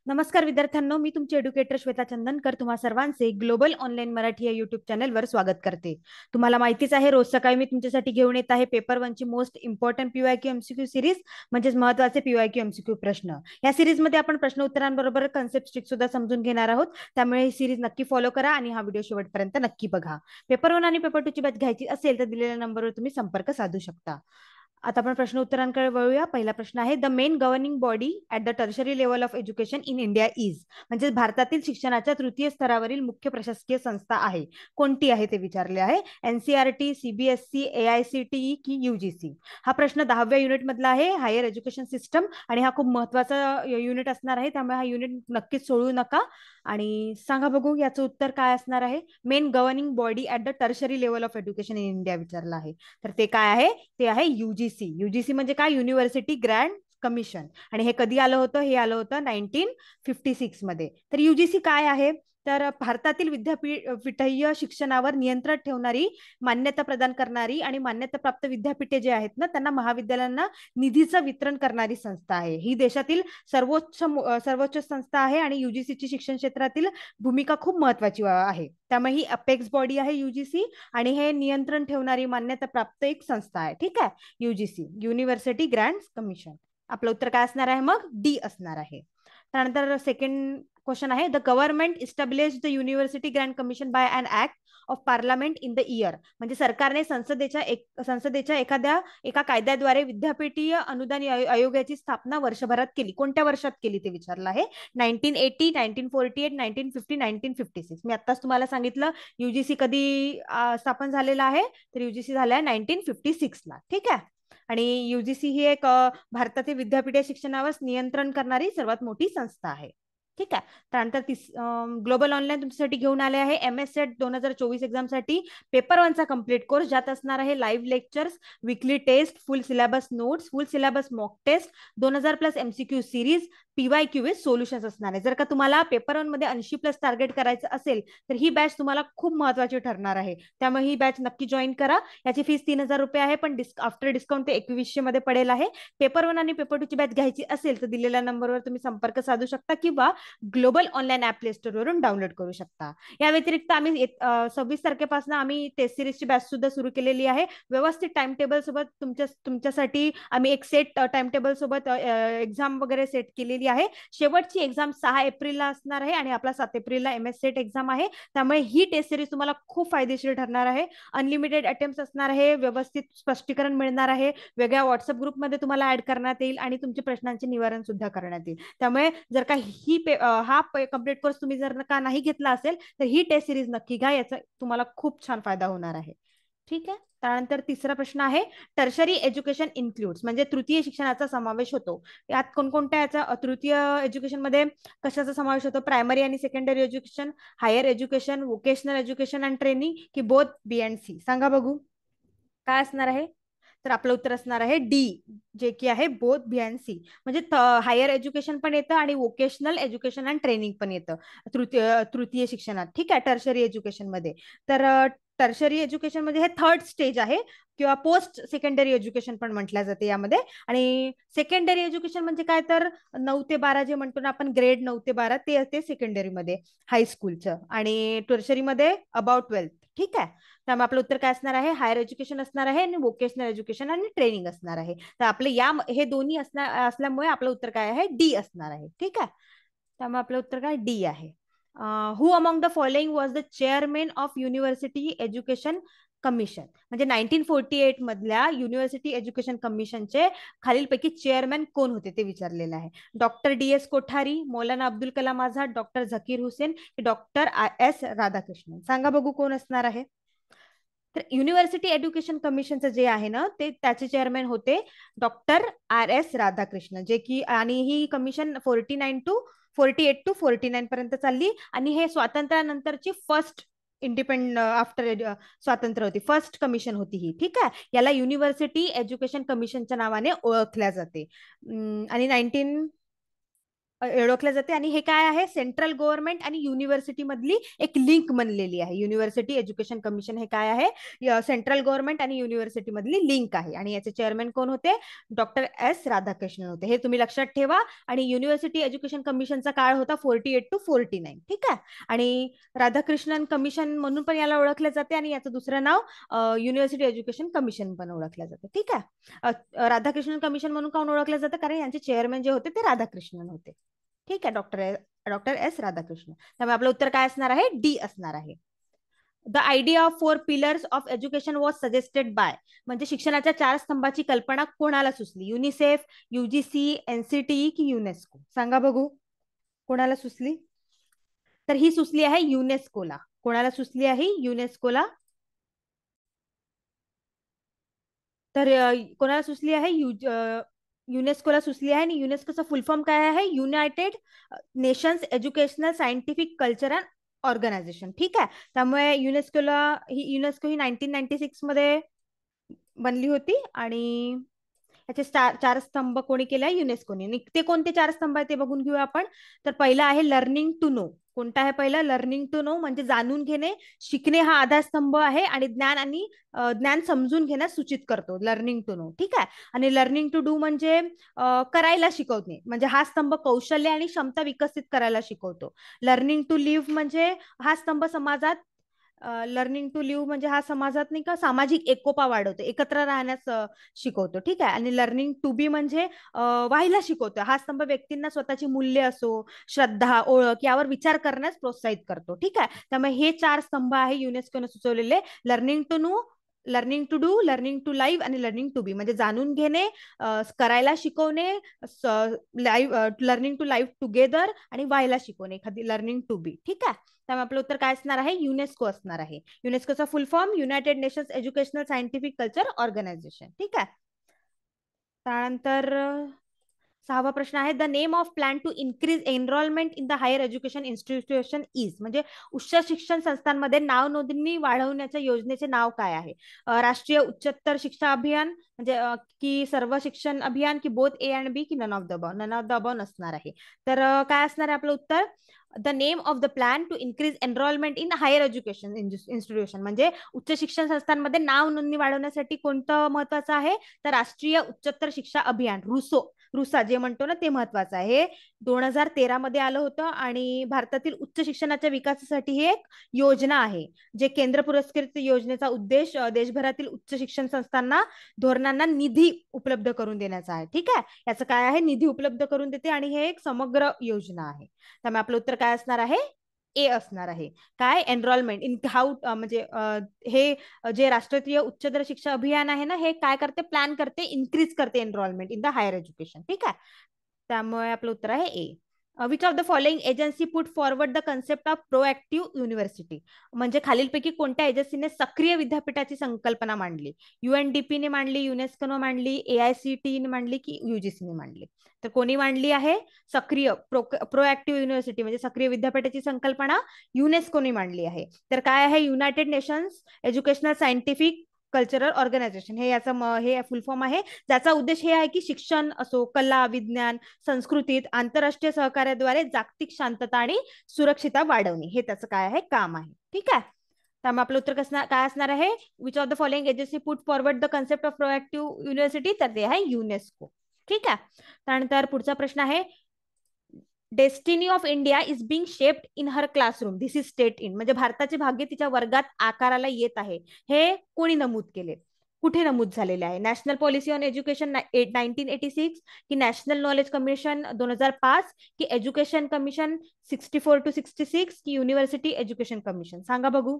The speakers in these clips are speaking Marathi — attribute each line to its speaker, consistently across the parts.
Speaker 1: नमस्कार विद्यार्थ्यांनो, मी तुमची एड्युकेटर श्वेता चंदनकर तुम्हा सर्वांचे ग्लोबल ऑनलाईन मराठी या युट्यूब चॅनलवर स्वागत करते. तुम्हाला माहितीच आहे, रोज सकाळी मी तुमच्यासाठी घेऊन येत आहे पेपर 1 ची most important PYQ MCQ series, म्हणजेच महत्त्वाचे पीवायक्यू एमसीक्यू प्रश्न. या सिरीजमध्ये आपण प्रश्न उत्तरांबरोबर कन्सेप्ट स्ट्रिक सुद्धा समजून घेणार आहोत. त्यामुळे ही सिरीज नक्की फॉलो करा आणि हा व्हिडिओ शेवटपर्यंत नक्की बघा. पेपर 1 आणि पेपर 2 ची बॅच घ्यायची असेल तर दिलेल्या नंबरवर तुम्ही संपर्क साधू शकता. आता आपण प्रश्न उत्तरांकडे वळूया. पहिला प्रश्न आहे, the main governing body at the tertiary level of education in India is, म्हणजे भारतातील शिक्षणाच्या तृतीय स्तरावरील मुख्य प्रशासकीय संस्था आहे, कोणती आहे ते विचारले आहे. एनसीआरटी, सीबीएसई, एआयसीटीई की यूजीसी. हा प्रश्न 10व्या युनिट मधला आहे, हायर एज्युकेशन सिस्टम, आणि हा खूप महत्वाचा युनिट असणार आहे. त्यामुळे हा युनिट नक्कीच सोडू नका. आणि सांगा बघू याचं उत्तर काय असणार आहे. Main governing body at the tertiary level of education in India विचारला आहे, तर ते काय आहे, ते आहे यूजीसी. यूजीसी म्हणजे काय, युनिव्हर्सिटी ग्रँड कमिशन. आणि हे कधी आलं होतं, हे आलं होतं 1956 मध्ये. तर यूजीसी काय आहे, तर भारतातील विद्यापीठीय शिक्षणावर नियंत्रण ठेवणारी, मान्यता प्रदान करणारी आणि मान्यताप्राप्त विद्यापीठे जे आहेत ना, त्यांना महाविद्यालयांना निधीचं वितरण करणारी संस्था आहे. ही देशातील सर्वोच्च संस्था आहे आणि युजीसीची शिक्षण क्षेत्रातील भूमिका खूप महत्वाची आहे. त्यामुळे ही अपेक्स बॉडी आहे यूजीसी, आणि हे नियंत्रण ठेवणारी मान्यता प्राप्त एक संस्था आहे. ठीक आहे, यूजीसी, युनिव्हर्सिटी ग्रँड कमिशन. आपलं उत्तर काय असणार आहे मग, डी असणार आहे. त्यानंतर सेकंड क्वेश्चन आहे, the government establish the university grand commission by an act of parliament in the year, म्हणजे सरकारने संसदेच्या एका कायद्याद्वारे विद्यापीठीय अनुदान आयोगाची स्थापना वर्षभरात केली. कोणत्या वर्षात केली ते विचारलं आहे. 1980, 1948, 1950, 1956. मी आत्ताच तुम्हाला सांगितलं युजीसी कधी स्थापन झालेला आहे, तर युजीसी झाला आहे 1956 ला. ठीक आहे, आणि युजीसी ही एक भारतातील विद्यापीठ शिक्षणावर नियंत्रण करणारी सर्वात मोठी संस्था आहे. ठीक आहे. त्यानंतर ग्लोबल ऑनलाईन तुमच्यासाठी घेऊन आले आहे MS सेट 2024 एक्झामसाठी पेपर 1 चा कम्प्लीट कोर्स, ज्यात असणार आहे live lectures, weekly test, full syllabus notes, full syllabus mock test, 2000+ MCQ series, PYQ with solutions असणार आहे. जर का तुम्हाला पेपर 1 मध्ये 80+ टार्गेट करायचं असेल तर ही बॅच तुम्हाला खूप महत्वाची ठरणार आहे. त्यामुळे ही बॅच नक्की जॉईन करा. याची फीस 3000 रुपये आहे, पण आफ्टर डिस्काउंट ते 2100 मध्ये पडेल आहे. पेपर 1 आणि पेपर 2 ची बॅच घ्यायची असेल तर दिलेल्या नंबरवर तुम्ही संपर्क साधू शकता किंवा global online app play store वरून डाउनलोड करू शकता. या व्यतिरिक्त आम्ही 26 तारखेपासून आम्ही टेस्ट सिरीजची बॅच सुद्धा सुरू केलेली आहे. व्यवस्थित टाइम टेबल सोबत तुमच्यासाठी आम्ही एक सेट टाइम टेबल सोबत एक्झाम वगैरे सेट केलेली आहे. शेवटची एक्झाम 6 एप्रिलला असणार आहे आणि आपला 7 एप्रिलला MS सेट एक्झाम आहे. त्यामुळे ही टेस्ट सिरीज तुम्हाला खूप फायदेशीर ठरणार आहे. अनलिमिटेड अटेम्प्ट असणार आहे, व्यवस्थित स्पष्टीकरण मिळणार आहे, वेगळ्या व्हॉट्सअप ग्रुपमध्ये तुम्हाला ऍड करण्यात येईल आणि तुमच्या प्रश्नांचे निवारण सुद्धा करण्यात येईल. त्यामुळे जर का हा कम्प्लीट कोर्स तुम्ही जर का नाही घेतला असेल तर ही टेस्ट सिरीज नक्की घ्या, याचा तुम्हाला खूप छान फायदा होणार आहे. ठीक आहे. त्यानंतर तिसरा प्रश्न आहे, टर्शरी एज्युकेशन इन्क्लूड्स, म्हणजे तृतीय शिक्षणाचा समावेश होतो. यात कोणकोणत्या याचा तृतीय एज्युकेशन मध्ये कशाचा समावेश होतो, प्रायमरी आणि secondary education, higher education, vocational education and training की बोथ बी अँड सी. सांगा बघू काय असणार आहे. तर आपलं उत्तर असणार आहे डी, जे की आहे बोथ बी अँड सी, म्हणजे हायर एज्युकेशन पण येतं आणि वोकेशनल एज्युकेशन अँड ट्रेनिंग पण येतं तृतीय शिक्षणात. ठीक आहे, टर्शरी एज्युकेशन मध्ये. तर टर्शरी एज्युकेशन मध्ये हे थर्ड स्टेज आहे किंवा पोस्ट सेकंडरी एज्युकेशन पण म्हटलं जाते यामध्ये. आणि सेकंडरी एज्युकेशन म्हणजे काय, तर 9 ते 12 जे म्हणतो ना आपण, ग्रेड 9 ते 12 ते असते सेकंडरी मध्ये हायस्कूलचं, आणि टर्शरी मध्ये अबाउट 12th. ठीक आहे, त्यामुळे आपलं उत्तर काय असणार आहे, हायर एज्युकेशन असणार आहे आणि वोकेशनल एज्युकेशन आणि ट्रेनिंग असणार आहे. तर आपले हे दोन्ही असल्यामुळे आपलं उत्तर काय आहे, डी असणार आहे. ठीक आहे, त्यामुळे आपलं उत्तर काय, डी आहे. Who among the following was the chairman of university education commission, म्हणजे 1948 मधल्या युनिव्हर्सिटी एज्युकेशन कमिशनचे खालीलपैकी चेअरमॅन कोण होते ते विचारलेलं आहे. Doctor DS Kothari, Maulana Abdul Kalam Azad, doctor Zakir Hussain, doctor S Radhakrishnan. सांगा बघू कोण असणार आहे. तर युनिव्हर्सिटी एज्युकेशन कमिशनचं जे आहे ना, ते त्याचे चेअरमॅन होते डॉक्टर RS राधाकृष्ण, जे की, आणि ही कमिशन 48 टू 49 पर्यंत चालली, आणि हे स्वातंत्र्यानंतरची फर्स्ट आफ्टर स्वातंत्र्य होती, फर्स्ट कमिशन होती ही. ठीक आहे, याला युनिव्हर्सिटी एज्युकेशन कमिशनच्या नावाने ओळखल्या जाते. आणि ओळखल्या जाते. आणि हे काय आहे, सेंट्रल गव्हर्नमेंट आणि युनिव्हर्सिटी मधली एक लिंक बनलेली आहे. युनिव्हर्सिटी एज्युकेशन कमिशन हे काय आहे, सेंट्रल गव्हर्नमेंट आणि युनिव्हर्सिटी मधली लिंक आहे. आणि याचे चेअरमॅन कोण होते, डॉक्टर एस राधाकृष्णन होते. हे तुम्ही लक्षात ठेवा. आणि युनिव्हर्सिटी एज्युकेशन कमिशनचा काळ होता 48 to 49. ठीक आहे. आणि राधाकृष्णन कमिशन म्हणून पण याला ओळखले जाते. आणि याचं दुसरं नाव युनिव्हर्सिटी एज्युकेशन कमिशन पण ओळखलं जाते. ठीक आहे. राधाकृष्णन कमिशन म्हणून काऊन ओळखलं जातं, कारण यांचे चेअरमॅन जे होते ते राधाकृष्णन होते. ठीक आहे. Doctor S Radhakrishnan. त्यामुळे आपलं उत्तर काय असणार आहे, डी असणार आहे. The idea of 4 pillars of education was suggested by, म्हणजे शिक्षणाच्या 4 स्तंभाची कल्पना कोणाला सुचली, युनिसेफ, युजीसी, एनसीटी की युनेस्को? सांगा बघू, कोणाला सुचली? तर ही सुचली आहे युनेस्कोला. कोणाला सुचली आहे, युनेस्कोला. तर कोणाला सुचली आहे, युनेस्कोला सुचली आहे. आणि युनेस्कोचा फुल फॉर्म काय आहे, United Nations educational Scientific Cultural Organization. ठीक आहे. त्यामुळे युनेस्को ही 1996 मध्ये बनली होती. आणि याचे 4 स्तंभ कोणी केले आहे, युनेस्कोने. ते कोणते 4 स्तंभ आहे ते बघून घेऊया आपण. तर पहिला आहे लर्निंग टू नो. कोणता आहे पहिला, लर्निंग टू नो, म्हणजे जाणून घेणे, शिकणे हा आधारस्तंभ आहे. आणि ज्ञान समजून घेण्यास सूचित करतो, लर्निंग टू नो. ठीक आहे. आणि लर्निंग टू डू म्हणजे करायला शिकवणे, म्हणजे हा स्तंभ कौशल्य आणि क्षमता विकसित करायला शिकवतो. लर्निंग टू लिव्ह म्हणजे हा स्तंभ समाजात, लर्निंग टू लिव्ह म्हणजे हा समाजात नाही का सामाजिक एकोपा वाढवतो, एकत्र राहण्यास शिकवतो. ठीक आहे. आणि लर्निंग टू बी म्हणजे व्हायला शिकवतो. हा स्तंभ व्यक्तींना स्वतःची मूल्य असो, श्रद्धा, ओळख यावर विचार करण्यास प्रोत्साहित करतो. ठीक आहे. त्यामुळे हे 4 स्तंभ आहे युनेस्कोने सुचवलेले, learning to know, learning to do, learning to live आणि लर्निंग टू बी, म्हणजे जाणून घेणे, करायला शिकवणे, लर्निंग टू लाईव्ह टुगेदर आणि व्हायला शिकवणे, एखादी लर्निंग टू बी. ठीक आहे. त्यामुळे आपलं उत्तर काय असणार आहे, युनेस्को असणार आहे. युनेस्कोचा full form United Nations educational scientific culture organisation. ठीक आहे. त्यानंतर 6वा प्रश्न आहे, the name of plan to increase enrolment in the higher education institution is, म्हणजे उच्च शिक्षण संस्थांमध्ये नाव नोंदणी वाढवण्याच्या योजनेचे नाव काय आहे? राष्ट्रीय उच्चतर शिक्षा अभियान, म्हणजे की सर्व शिक्षण अभियान, की बोथ ए अँड बी, की none of the above? None of the above नसणार आहे. तर काय असणार आहे आपलं उत्तर, the name of the plan to increase enrolment in higher education institution, म्हणजे उच्च शिक्षण संस्थांमध्ये नाव नोंदणी वाढवण्यासाठी कोणतं महत्वाचं आहे, तर राष्ट्रीय उच्चतर शिक्षा अभियान, रुसा जे म्हणतो ना, ते महत्वाचं आहे. 2013 मध्ये आलं होतं. आणि भारतातील उच्च शिक्षणाच्या विकासासाठी ही एक योजना आहे, जे केंद्र पुरस्कृत योजनेचा उद्देश देशभरातील उच्च शिक्षण संस्थांना, धोरणांना निधी उपलब्ध करून देण्याचा आहे. ठीक आहे. याचं काय आहे, निधी उपलब्ध करून देते. आणि हे एक समग्र योजना आहे. त्यामुळे आपलं उत्तर काय असणार आहे, ए असणार आहे. काय, एनरोलमेंट इन हाऊ, म्हणजे हे जे राष्ट्रीय उच्चतर शिक्षा अभियान आहे ना, हे काय करते, प्लॅन करते, इन्क्रीज करते enrolment in the higher education. ठीक आहे. त्यामुळे आपलं उत्तर आहे A. Which of the following agency put forward the concept of proactive university, म्हणजे खालीलपैकी कोणत्या एजन्सीने सक्रिय विद्यापीठाची संकल्पना मांडली? युएनडीपीने मांडली, युनेस्कोने मांडली, एआयसीटीने मांडली, की युजीसीने मांडली? तर कोणी मांडली आहे सक्रिय, प्रोएक्टिव्ह युनिव्हर्सिटी म्हणजे सक्रिय विद्यापीठाची संकल्पना युनेस्कोने मांडली आहे. तर काय आहे, United Nations educational Scientific Cultural Organization, हे याचा हे फुल फॉर्म आहे, ज्याचा उद्देश हे आहे की शिक्षण असो, कला, विज्ञान, संस्कृतीत आंतरराष्ट्रीय सहकार्याद्वारे जागतिक शांतता आणि सुरक्षितता वाढवणे, हे त्याचं काय आहे, काम आहे. ठीक आहे. त्यामुळे आपलं उत्तर काय असणार आहे, which of the following agency put forward the concept of proactive university, तर ते आहे युनेस्को. ठीक आहे. त्यानंतर पुढचा प्रश्न आहे, destiny of India is being shaped in her classroom, this is state in, म्हणजे भारताचे भाग्य तिच्या वर्गात आकाराला येत आहे, हे कोणी नमूद केले, कुठे नमूद झालेले आहे? नॅशनल पॉलिसी ऑन एज्युकेशन 1986, की नॅशनल नॉलेज कमिशन 2005, की एज्युकेशन कमिशन 64 to 66, की युनिव्हर्सिटी एज्युकेशन कमिशन? सांगा बघू,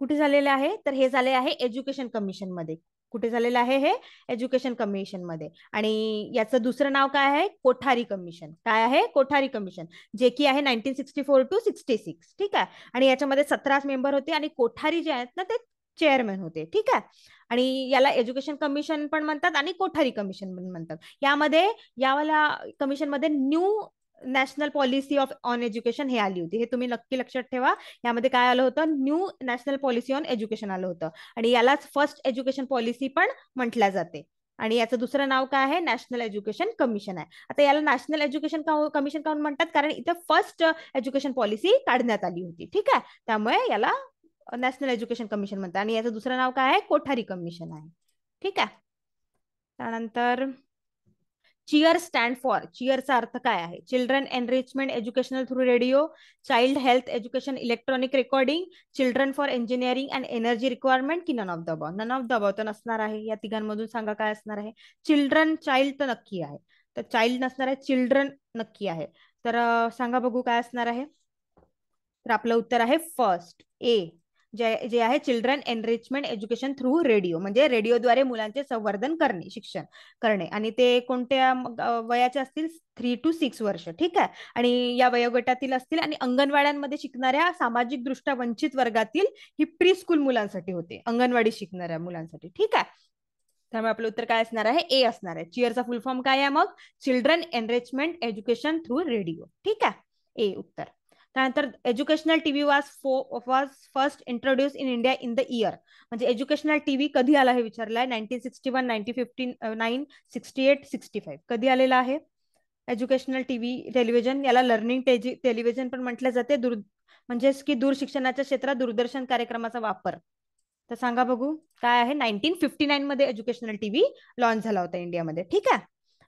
Speaker 1: कुठे झालेले आहे? तर हे झाले आहे एज्युकेशन कमिशन मध्ये. कुठे झालेलं आहे हे? एज्युकेशन कमिशन मध्ये. आणि याचं दुसरं नाव काय आहे? कोठारी कमिशन. काय आहे? कोठारी कमिशन, जे की आहे 1964 to 66. ठीक आहे. आणि याच्यामध्ये 17 मेंबर होते. आणि कोठारी जे आहेत ना, ते चेअरमॅन होते. ठीक आहे. आणि याला एज्युकेशन कमिशन पण म्हणतात आणि कोठारी कमिशन पण म्हणतात. यामध्ये यावाला कमिशन मध्ये new national policy of on education हे आली होती. हे तुम्ही नक्की लक्षात ठेवा. यामध्ये काय आलं होतं? New national policy on education आलं होतं. आणि यालाच फर्स्ट एज्युकेशन पॉलिसी पण म्हटल्या जाते. आणि याचं दुसरं नाव काय आहे, नॅशनल एज्युकेशन कमिशन आहे. आता याला नॅशनल एज्युकेशन कमिशन काऊन म्हणतात, कारण इथे फर्स्ट एज्युकेशन पॉलिसी काढण्यात आली होती. ठीक आहे, त्यामुळे याला नॅशनल एज्युकेशन कमिशन म्हणतात. आणि याचं दुसरं नाव काय आहे, कोठारी कमिशन आहे. ठीक आहे. त्यानंतर चिअर स्टँड फॉर, चिअरचा अर्थ काय आहे, children enrichment educational through radio, child health education electronic recording, children for engineering and energy requirement, की none of the above. None of the above तर नसणार आहे. या तिघांमधून सांगा काय असणार आहे. चिल्ड्रन, चाइल्ड तर नक्की आहे, तर चाइल्ड नसणार आहे, चिल्ड्रन नक्की आहे. तर सांगा बघू काय असणार आहे. तर आपलं उत्तर आहे फर्स्ट ए, जे आहे children enrichment education through radio, म्हणजे रेडिओद्वारे मुलांचे संवर्धन करणे, शिक्षण करणे. आणि ते कोणत्या वयाचे असतील, 3 to 6 वर्ष. ठीक आहे, आणि या वयोगटातील असतील. आणि अंगणवाड्यांमध्ये शिकणाऱ्या सामाजिक दृष्ट्या वंचित वर्गातील ही प्री स्कूल मुलांसाठी होते, अंगणवाडी शिकणाऱ्या मुलांसाठी. ठीक आहे, त्यामुळे आपलं उत्तर काय असणार आहे, ए असणार आहे. चिअरचा फुल फॉर्म काय आहे मग, children enrichment education through radio. ठीक आहे, ए उत्तर. त्यानंतर educational TV was first introduce in India in the year, म्हणजे एज्युकेशनल टीव्ही कधी आला हे विचारलाय. 1961, 1959, 68, 65, कधी आलेला आहे एज्युकेशनल टीव्ही टेलिव्हिजन. याला लर्निंग टेलिव्हिजन पण म्हटलं जाते, म्हणजेच की दूरशिक्षणाच्या क्षेत्रात दूरदर्शन कार्यक्रमाचा वापर. तर सांगा बघू काय आहे, 1959 मध्ये एज्युकेशनल टीव्ही लॉन्च झाला होता इंडियामध्ये. ठीक आहे,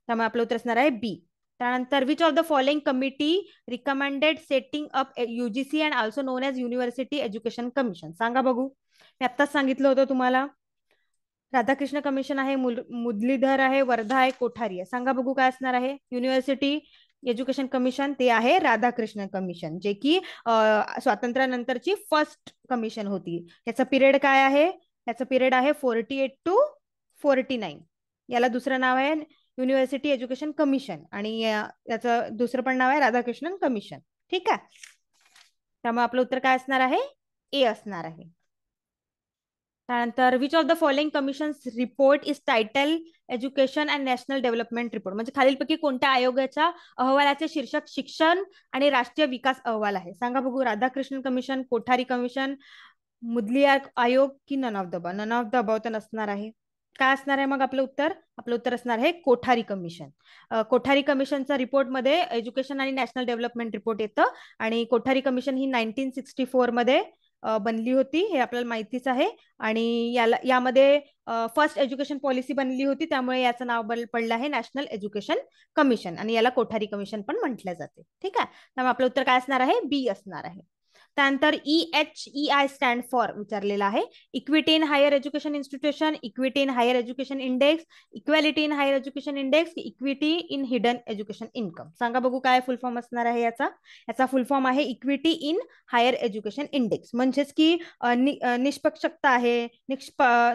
Speaker 1: त्यामुळे आपलं उत्तर असणार आहे बी. त्यानंतर which of the following committee recommended setting up UGC and also known as university education commission. सांगा बघू, मी आत्ताच सांगितलं होतं तुम्हाला, राधाकृष्ण कमिशन आहे, मुरलीधर आहे, वर्धा आहे, कोठारी आहे. सांगा बघू काय असणार आहे. युनिव्हर्सिटी एज्युकेशन कमिशन ते आहे राधाकृष्ण कमिशन, जे की स्वातंत्र्यानंतरची फर्स्ट कमिशन होती. याचा पिरियड काय आहे, याचा पिरियड आहे 48 to 49. याला दुसरं नाव आहे युनिव्हर्सिटी एज्युकेशन कमिशन, आणि याचं दुसरं पण नाव आहे राधाकृष्णन कमिशन. ठीक आहे, त्यामुळे आपलं उत्तर काय असणार आहे, ए असणार आहे. त्यानंतर which of the following commission report is title education and national development report, म्हणजे खालीलपैकी कोणत्या आयोगाच्या अहवालाचे शीर्षक शिक्षण आणि राष्ट्रीय विकास अहवाल आहे. सांगा बघू, राधाकृष्णन कमिशन, कोठारी कमिशन, मुदली आयोग, की none of the above. None of the above तर नसणार आहे. काय असणार आहे मग आपलं उत्तर, आपलं उत्तर असणार आहे कोठारी कमिशन. कोठारी कमिशनच्या रिपोर्टमध्ये एज्युकेशन आणि नॅशनल डेव्हलपमेंट रिपोर्ट येतं. आणि कोठारी कमिशन ही 1964 मध्ये बनली होती, हे आपल्याला माहितीच आहे. आणि यामध्ये फर्स्ट एज्युकेशन पॉलिसी बनली होती, त्यामुळे याचं नाव पडलं आहे नॅशनल एज्युकेशन कमिशन, आणि याला कोठारी कमिशन पण म्हटलं जाते. ठीक आहे, त्यामुळे आपलं उत्तर काय असणार आहे, बी असणार आहे. त्यानंतर EHEI स्टँड फॉर विचारलेला आहे. Equity in higher education institution, equity in higher education index, equality in higher education index, equity in hidden education income. सांगा बघू काय फुल फॉर्म असणार आहे याचा फुल फॉर्म आहे equity in higher education index, म्हणजेच की निष्पक्षता आहे,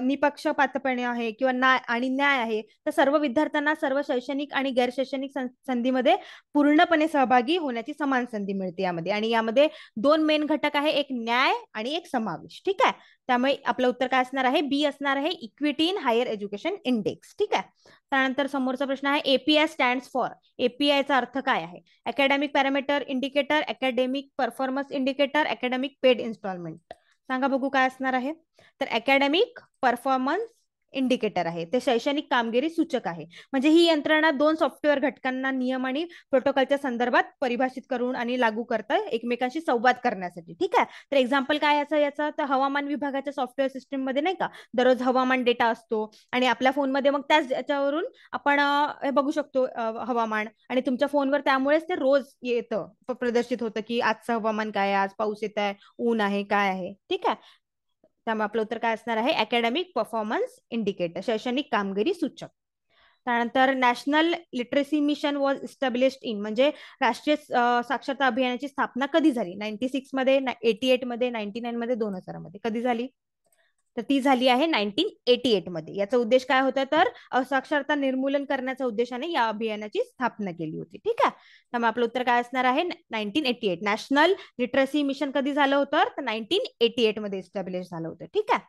Speaker 1: निपक्षपातपणे आहे, किंवा न्याय आहे. तर सर्व विद्यार्थ्यांना सर्व शैक्षणिक आणि गैर शैक्षणिक संधीमध्ये पूर्णपणे सहभागी होण्याची समान संधी मिळते यामध्ये. आणि यामध्ये दोन मेन घटक आहे, एक न्याय आणि एक समावेश. ठीक आहे, त्यामुळे आपलं उत्तर काय असणार आहे, बी असणार आहे, equity in higher education index. ठीक आहे, त्यानंतर समोरचा प्रश्न आहे, API स्टँड फॉर. APIचा अर्थ काय आहे, academic parameter indicator, academic performance indicator, academic paid installment. सांगा बघू काय असणार आहे. तर अकॅडमिक परफॉर्मन्स इंडिकेटर आहे, ते शैक्षणिक कामगिरी सूचक आहे. म्हणजे ही यंत्रणा दोन सॉफ्टवेअर घटकांना नियम आणि प्रोटोकॉलच्या संदर्भात परिभाषित करून आणि लागू करता एकमेकांशी संवाद करण्यासाठी. ठीक आहे, तर एक्झाम्पल काय याचा तर हवामान विभागाच्या सॉफ्टवेअर सिस्टीम मध्ये नाही का, दररोज हवामान डेटा असतो, आणि आपल्या फोनमध्ये मग त्याच्यावरून आपण हे बघू शकतो हवामान, आणि तुमच्या फोनवर त्यामुळेच ते रोज येतं, प्रदर्शित होतं की आजचं हवामान काय आहे, आज पाऊस येत आहे, ऊन आहे, काय आहे. ठीक आहे, त्यामुळे आपलं उत्तर काय असणार आहे, अकॅडमिक परफॉर्मन्स इंडिकेटर, शैक्षणिक कामगिरी सूचक. त्यानंतर national literacy mission was established in, म्हणजे राष्ट्रीय साक्षरता अभियानाची स्थापना कधी झाली. 96 मध्ये, 88 मध्ये, 99 मध्ये, 2000 मध्ये, कधी झाली. तर ती झाली आहे 1988 मध्ये. याचा उद्देश काय होता, तर असाक्षरता निर्मूलन करण्याच्या उद्देशाने या अभियानाची स्थापना केली होती. ठीक आहे, त्यामुळे आपलं उत्तर काय असणार आहे, 1988. नॅशनल लिटरसी मिशन कधी झालं होतं, तर 1988 मध्ये इस्टॅब्लिश झालं होतं. ठीक आहे,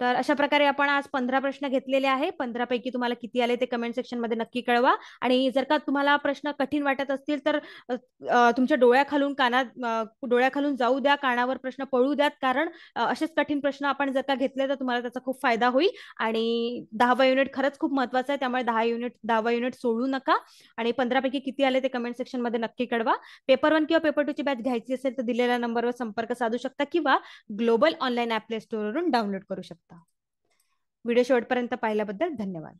Speaker 1: तर अशा प्रकारे आपण आज 15 प्रश्न घेतलेले आहे. 15 पैकी तुम्हाला किती आले ते कमेंट सेक्शन मध्ये नक्की कळवा. आणि जर का तुम्हाला प्रश्न कठीण वाटत असतील तर तुमच्या डोळ्याखालून डोळ्याखालून जाऊ द्या, कानावर प्रश्न पळू द्यात, कारण असेच कठीण प्रश्न आपण जर का घेतले तर तुम्हाला त्याचा खूप फायदा होईल. आणि 10वा युनिट खरंच खूप महत्वाचा आहे, त्यामुळे 10वा युनिट सोडू नका. आणि 15 पैकी किती आले ते कमेंट सेक्शन मध्ये नक्की कळवा. पेपर 1 किंवा पेपर 2 ची बॅच घ्यायची असेल तर दिलेल्या नंबरवर संपर्क साधू शकता किंवा ग्लोबल ऑनलाईन ऍप प्ले स्टोअरवरून डाउनलोड करू शकता. व्हिडिओ शेवटपर्यंत पाहिल्याबद्दल धन्यवाद.